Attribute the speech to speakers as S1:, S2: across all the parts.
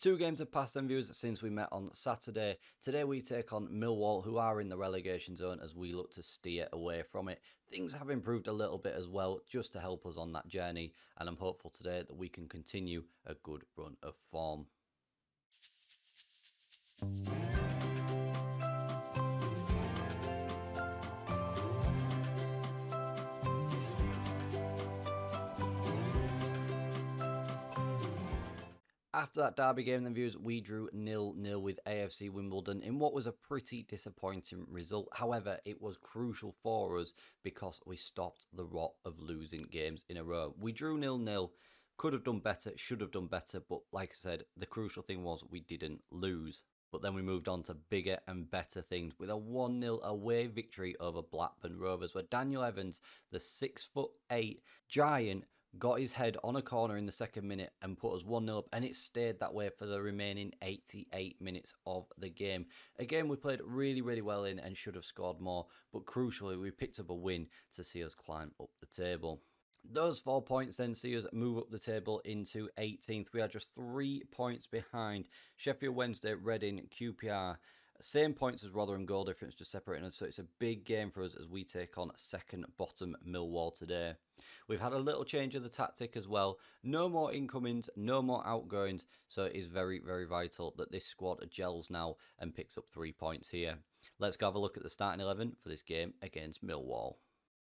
S1: 2 games have passed then, viewers, since we met on Saturday. Today we take on Millwall, who are in the relegation zone, as we look to steer away from it. Things have improved a little bit as well, just to help us on that journey, and I'm hopeful today that we can continue a good run of form. After that derby game, then, viewers, we drew 0-0 with AFC Wimbledon in what was a pretty disappointing result. However, it was crucial for us because we stopped the rot of losing games in a row. We drew 0-0, could have done better, should have done better, but like I said, the crucial thing was we didn't lose. But then we moved on to bigger and better things with a 1-0 away victory over Blackburn Rovers, where Daniel Evans, the 6'8" giant, got his head on a corner in the second minute and put us 1-0 up, and it stayed that way for the remaining 88 minutes of the game. Again, we played really, really well in and should have scored more, but crucially, we picked up a win to see us climb up the table. Those 4 points then see us move up the table into 18th. We are just 3 points behind Sheffield Wednesday, Reading, QPR. Same points as Rotherham, goal difference just separating us, so it's a big game for us as we take on second bottom Millwall today. We've had a little change of the tactic as well. No more incomings, no more outgoings, so it is very, very vital that this squad gels now and picks up 3 points here. Let's go have a look at the starting 11 for this game against Millwall.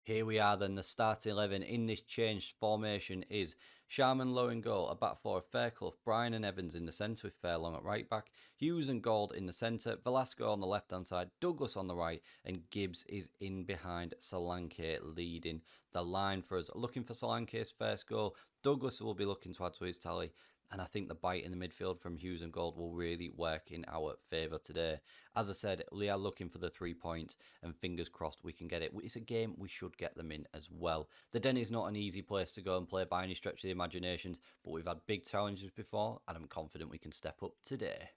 S1: Here we are then, the starting 11 in this changed formation is Sharman low in goal, a back four of Fairclough, Bryan and Evans in the centre with Fairlong at right back, Hughes and Gold in the centre, Velasco on the left hand side, Douglas on the right, and Gibbs is in behind Solanke leading the line for us. Looking for Solanke's first goal, Douglas will be looking to add to his tally. And I think the bite in the midfield from Hughes and Gold will really work in our favour today. As I said, we are looking for the 3 points, and fingers crossed we can get it. It's a game we should get them in as well. The Den is not an easy place to go and play by any stretch of the imaginations, but we've had big challenges before, and I'm confident we can step up today.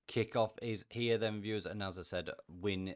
S1: Kickoff is here then, viewers, and as I said, win.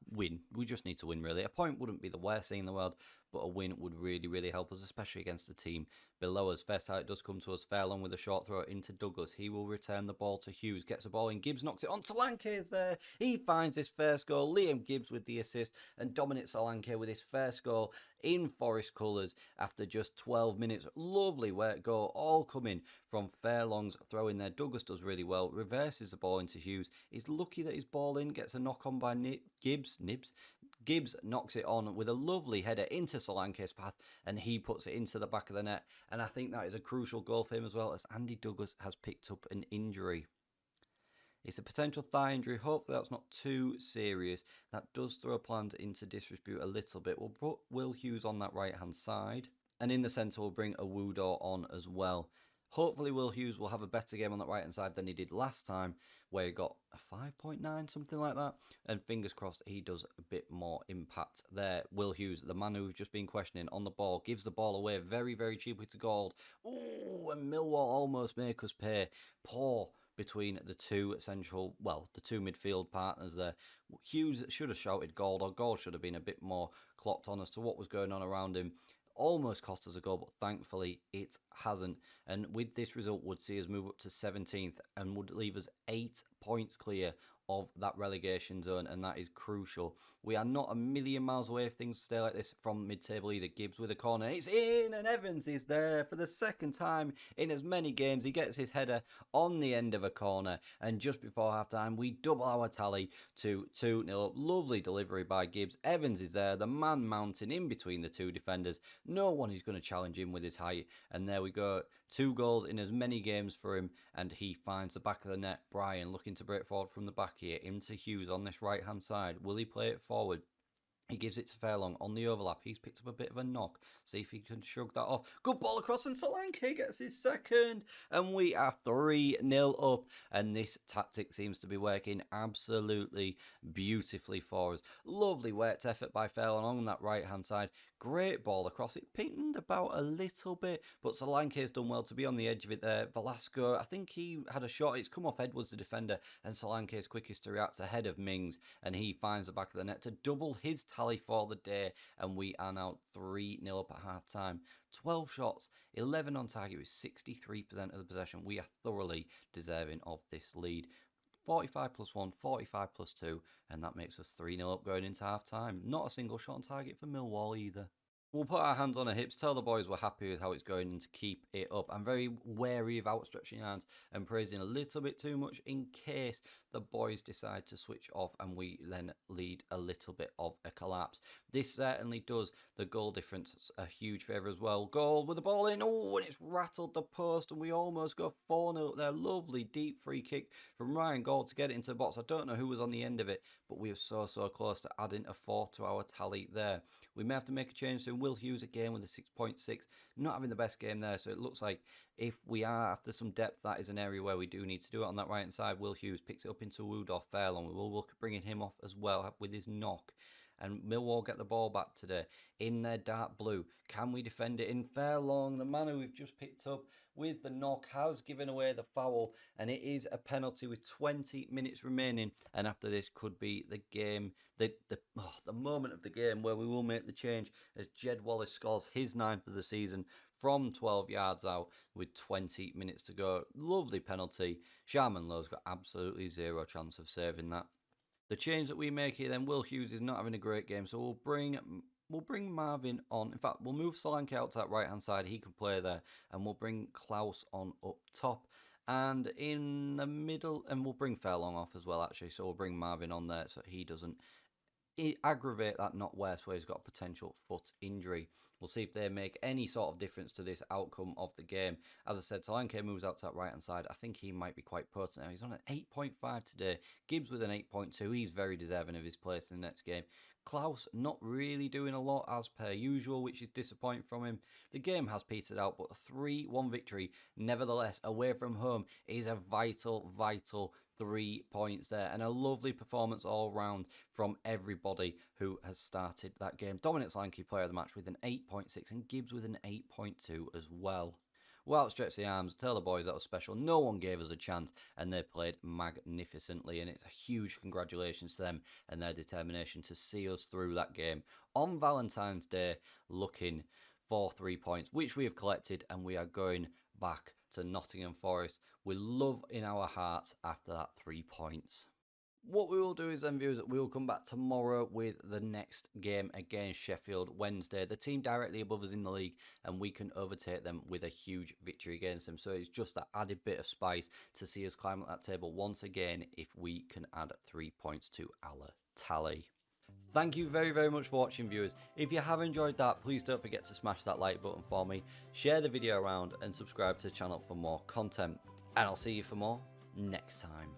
S1: We just need to win, really. A point wouldn't be the worst thing in the world, but a win would really, really help us, especially against a team below us. First time it does come to us, Fairlong with a short throw into Douglas. He will return the ball to Hughes, gets the ball in, Gibbs knocks it on. Solanke is there. He finds his first goal. Liam Gibbs with the assist, and Dominic Solanke with his first goal in Forest colours after just 12 minutes. Lovely work goal, all coming from Fairlong's throw in there. Douglas does really well, reverses the ball into Hughes. He's lucky that his ball in, gets a knock on by Gibbs knocks it on with a lovely header into Solanke's path, and he puts it into the back of the net. And I think that is a crucial goal for him as well, as Andy Douglas has picked up an injury. It's a potential thigh injury. Hopefully that's not too serious. That does throw plans into disrepute a little bit. We'll put Will Hughes on that right hand side, and in the centre we'll bring Awudo on as well. Hopefully Will Hughes will have a better game on that right hand side than he did last time, where he got a 5.9, something like that. And fingers crossed he does a bit more impact there. Will Hughes, the man who we've just been questioning on the ball, gives the ball away very, very cheaply to Gold. Ooh, and Millwall almost make us pay. Poor between the two the two midfield partners there. Hughes should have shouted Gold, or Gold should have been a bit more clocked on as to what was going on around him. Almost cost us a goal, but thankfully it hasn't. And with this result would see us move up to 17th and would leave us 8 points clear of that relegation zone, and that is crucial. We are not a million miles away if things stay like this from mid-table either. Gibbs with a corner, it's in, and Evans is there for the second time in as many games. He gets his header on the end of a corner, and just before half-time we double our tally to 2-0. Lovely delivery by Gibbs. Evans is there, the man mounting in between the two defenders. No one is going to challenge him with his height, and there we go. 2 goals in as many games for him, and he finds the back of the net. Bryan looking to break forward from the back here into Hughes on this right hand side. Will he play it forward? He gives it to Fairlong on the overlap. He's picked up a bit of a knock. See if he can shrug that off. Good ball across, and Solanke gets his second. And we are 3-0 up. And this tactic seems to be working absolutely beautifully for us. Lovely worked effort by Fairlong on that right-hand side. Great ball across. It pinged about a little bit, but Solanke's done well to be on the edge of it there. Velasco, I think he had a shot. It's come off Edwards, the defender, and Solanke's quickest to react ahead of Mings, and he finds the back of the net to double his tally for the day, and we are now 3-0 up at half-time. 12 shots, 11 on target with 63% of the possession. We are thoroughly deserving of this lead. 45 plus 1, 45 plus 2, and that makes us 3-0 up going into half-time. Not a single shot on target for Millwall either. We'll put our hands on our hips, tell the boys we're happy with how it's going and to keep it up. I'm very wary of outstretching hands and praising a little bit too much in case the boys decide to switch off and we then lead a little bit of a collapse. This certainly does the goal difference a huge favour as well. Goal with the ball in, oh, and it's rattled the post and we almost go 4-0 up there. Lovely deep free kick from Ryan Gold to get it into the box. I don't know who was on the end of it, but we were so close to adding a 4 to our tally there. We may have to make a change soon. Will Hughes again with a 6.6, not having the best game there, so it looks like if we are after some depth, that is an area where we do need to do it on that right hand side. Will Hughes picks it up into Woodorf Fairlawn. We will look at bringing him off as well with his knock. And Millwall get the ball back today in their dark blue. Can we defend it in Fairlawn? The man who we've just picked up with the knock has given away the foul, and it is a penalty with 20 minutes remaining. And after this could be the game, the moment of the game where we will make the change as Jed Wallace scores his 9th of the season from 12 yards out with 20 minutes to go. Lovely penalty. Sharman Lowe's got absolutely zero chance of saving that. The change that we make here then, Will Hughes is not having a great game, so we'll bring Marvin on. In fact, we'll move Solanke out to that right-hand side. He can play there, and we'll bring Klaus on up top. And in the middle, and we'll bring Fairlong off as well, actually, so we'll bring Marvin on there so he doesn't aggravate that not worse where he's got a potential foot injury. We'll see if they make any sort of difference to this outcome of the game. As I said, Solanke moves out to that right hand side. I think he might be quite potent now. He's on an 8.5 today. Gibbs with an 8.2. He's very deserving of his place in the next game. Klaus not really doing a lot as per usual, which is disappointing from him. The game has petered out, but a 3-1 victory, nevertheless, away from home, is a vital 3 points there, and a lovely performance all round from everybody who has started that game. Dominic Solanke, player of the match, with an 8.6, and Gibbs with an 8.2 as well. We'll outstretch the arms, tell the boys that was special. No one gave us a chance, and they played magnificently, and it's a huge congratulations to them and their determination to see us through that game on Valentine's Day, looking for 3 points, which we have collected, and we are going back to Nottingham Forest with love in our hearts after that 3 points. What we will do is then, viewers, we will come back tomorrow with the next game against Sheffield Wednesday, the team directly above us in the league, and we can overtake them with a huge victory against them. So it's just that added bit of spice to see us climb up that table once again if we can add 3 points to our tally. Thank you very much for watching, viewers. If you have enjoyed that, please don't forget to smash that like button for me, share the video around, and subscribe to the channel for more content. And I'll see you for more next time.